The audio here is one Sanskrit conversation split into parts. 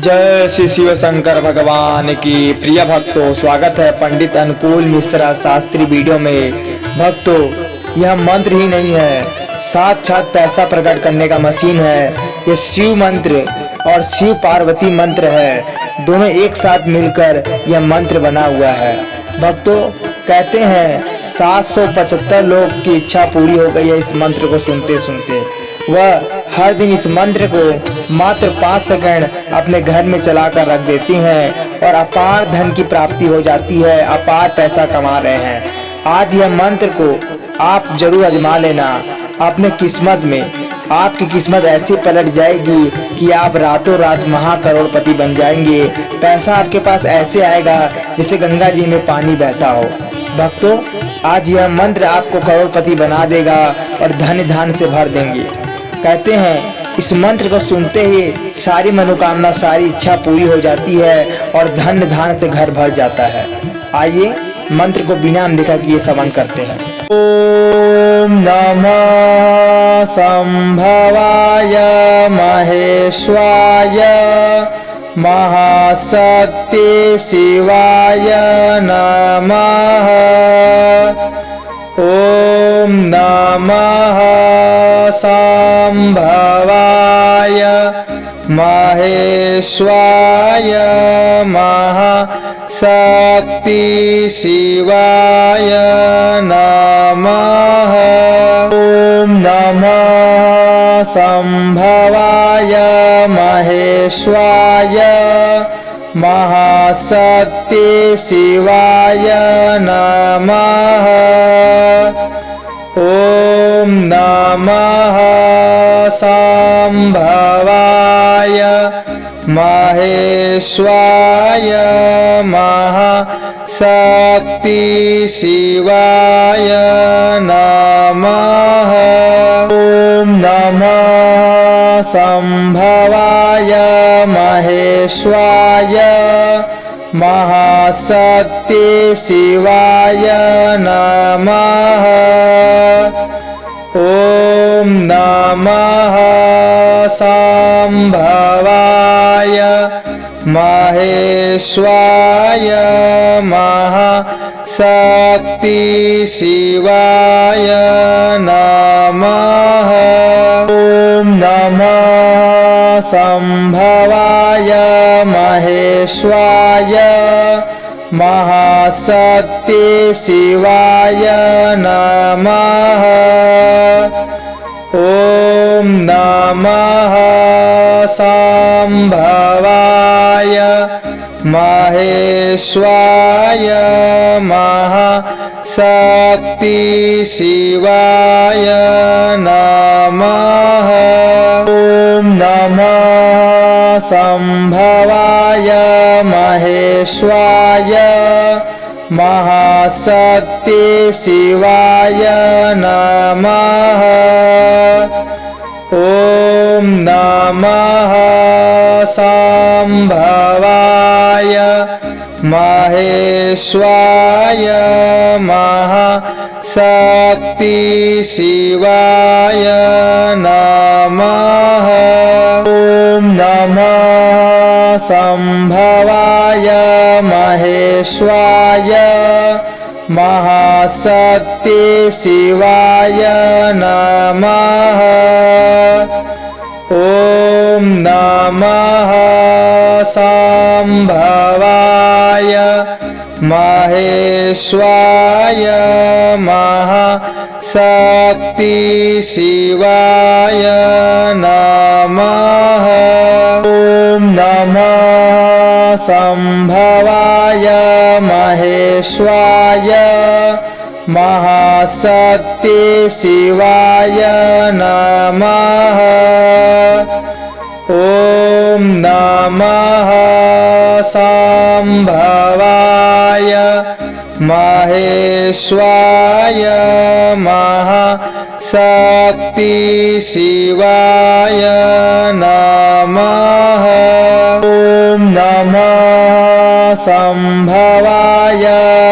जय श्री शिव शंकर भगवान की। प्रिय भक्तों, स्वागत है पंडित अनुकूल मिश्रा शास्त्री वीडियो में। भक्तों, यह मंत्र ही नहीं है, साक्षात पैसा प्रकट करने का मशीन है। यह शिव मंत्र और शिव पार्वती मंत्र है, दोनों एक साथ मिलकर यह मंत्र बना हुआ है। भक्तों, कहते हैं 775 लोग की इच्छा पूरी हो गई है इस मंत्र को सुनते सुनते। वह हर दिन इस मंत्र को मात्र 5 सेकंड अपने घर में चलाकर रख देती हैं और अपार धन की प्राप्ति हो जाती है, अपार पैसा कमा रहे हैं। आज यह मंत्र को आप जरूर आजमा लेना। अपने किस्मत में आपकी किस्मत ऐसी पलट जाएगी कि आप रातों रात महाकरोड़पति बन जाएंगे। पैसा आपके पास ऐसे आएगा जैसे गंगा जी में पानी बहता हो। भक्तों, आज यह मंत्र आपको करोड़पति बना देगा और धन धान से भर देंगे। कहते हैं इस मंत्र को सुनते ही सारी मनोकामना, सारी इच्छा पूरी हो जाती है और धन धान से घर भर जाता है। आइए मंत्र को बिना अनदेखा किए श्रवण करते हैं। ओम नमः संभवाय महेश्वाय महाशक्ति शिवाय नमः। ओम नमः संभवाय महेश्वाय महाशक्ति शिवाय नमः। ओम नमः संभवाय महेश्वाय महाशक्ति शिवाय नमः। ओम नमः संभवाय महेश्वाय महाशक्ति शिवाय नमः। ओम नमः संभवाय महेश्वाय महाशक्ति शिवाय नमः। ओम नमः संभवाय महेश्वाय महाशक्ति शिवाय नमः। ओम नमः संभवाय महेश्वाय महाशक्ति शिवाय नमः। ओम नमः संभवाय महेश्वाय महाशक्ति शिवाय नमः। ओम नमः संभवाय महेश्वाय महाशक्ति शिवाय नमः। ओम नमः संभवाय महेश्वाय महाशक्ति शिवाय नमः। ओम नमः संभवाय महेश्वाय महाशक्ति शिवाय नमः। ओम नमः संभवाय महेश्वाय महाशक्ति शिवाय नमः। ओम नमः संभवाय महेश्वाय महाशक्ति शिवाय नमः। ओम नमः संभवाय महेश्वाय महाशक्ति शिवाय नमः। ओम नमः संभवाय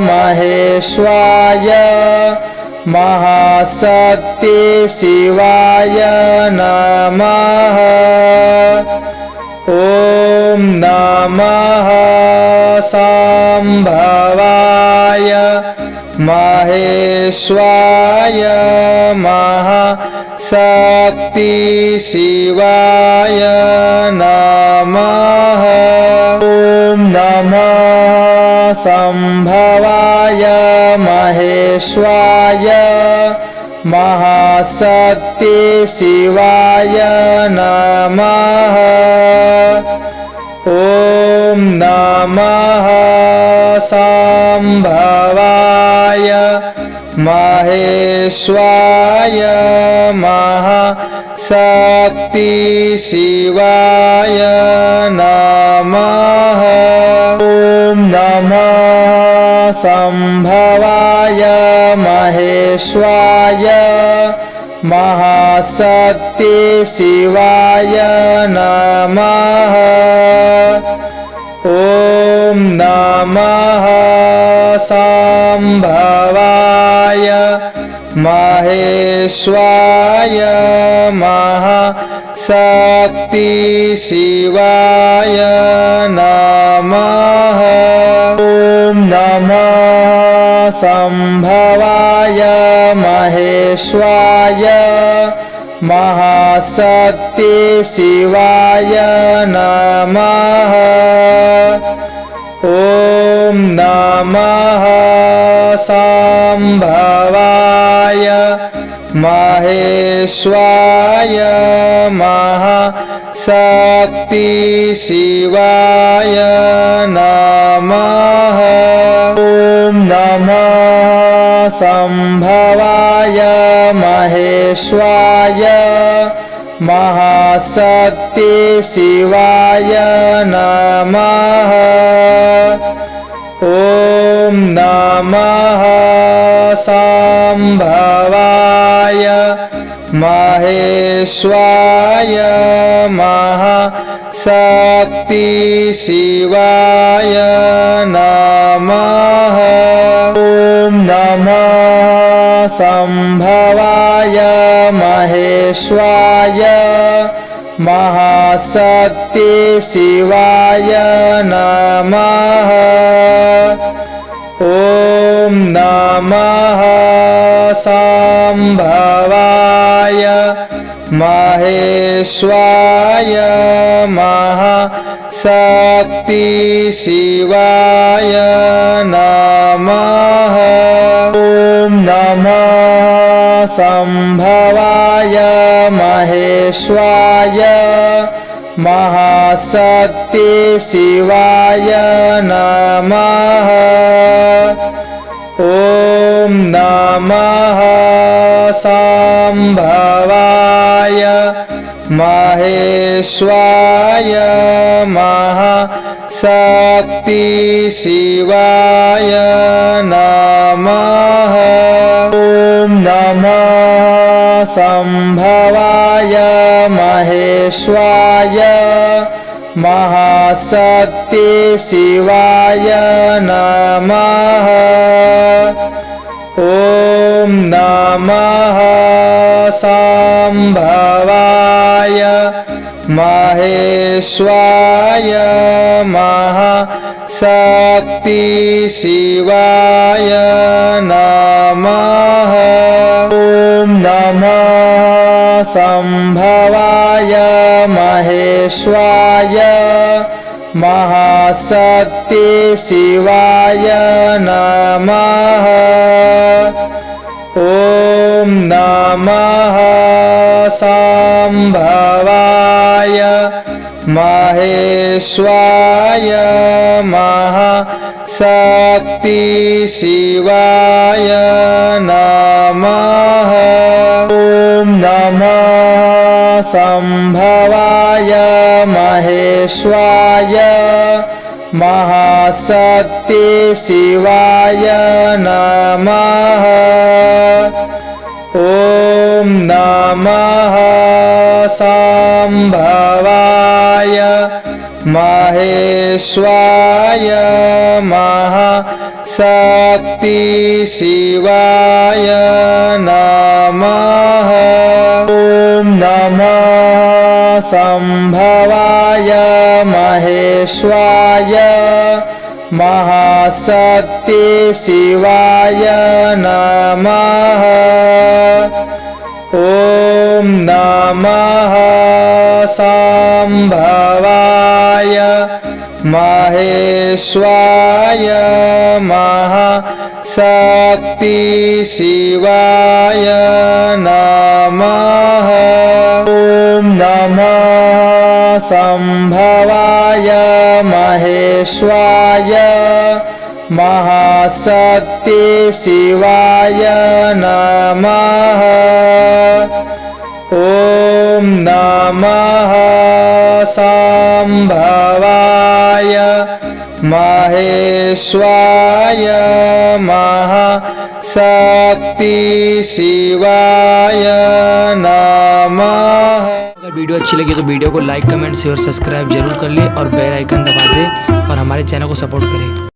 महेश्वाय महाशक्ति शिवाय नमः। ओम महासंभवाय महेश्वाय महाशक्ति शिवाय नमः। ॐ नमः संभवाय महेश्वाय महाशक्ति शिवाय नमः। ॐ नमः संभवाय महेश्वाय महाशक्ति शिवाय नमः। ॐ नमः संभवाय महेश्वाय महाशक्ति शिवाय नमः। ॐ नमः संभवाय महेश्वाय महाशक्ति शिवाय नमः। ॐ नमः संभवाय महेश्वाय महाशक्ति शिवाय नमः। ॐ नमः संभवाय महेश्वाय महाशक्ति शिवाय नमः। ॐ नमः संभवाय महेश्वाय महाशक्ति शिवाय नमः। ॐ नमः संभवाय महेश्वाय महाशक्ति शिवाय नमः। ॐ नमः संभवाय महेश्वाय महाशक्ति शिवाय नमः। ॐ नमः संभवाय महेश्वाय महाशक्ति शिवाय नमः। ॐ नमः संभवाय महेश्वाय महाशक्ति शिवाय नमः। ॐ नमः संभवाय महेश्वाय महाशक्ति शिवाय नमः। ॐ नमः संभवाय महेश्वाय महाशक्ति शिवाय नमः। ॐ नमः संभवाय महेश्वाय महाशक्ति शिवाय नमः। ॐ नमः संभवाय महेश्वाय महाशक्ति शिवाय नमः। ॐ नमः संभवाय महेश्वाय महाशक्ति शिवाय नमः। ॐ नमः संभवाय महेश्वाय महाशक्ति शिवाय नमः। ॐ नमः संभवाय महेश्वाय महाशक्ति शिवाय नमः। ॐ नमः संभवाय महेश्वाय महाशक्ति शिवाय नमः। ओम नमः संभवाय महेश्वाय महाशक्ति शिवाय नमः। ओम नमः संभवाय महेश्वाय महाशक्ति शिवाय नमः। ओम नमः संभवाय महेश्वाय महाशक्ति शिवाय नमः। अगर वीडियो अच्छी लगी तो वीडियो को लाइक कमेंट शेयर सब्सक्राइब जरूर कर ले और बेल आइकन दबा दे और हमारे चैनल को सपोर्ट करें।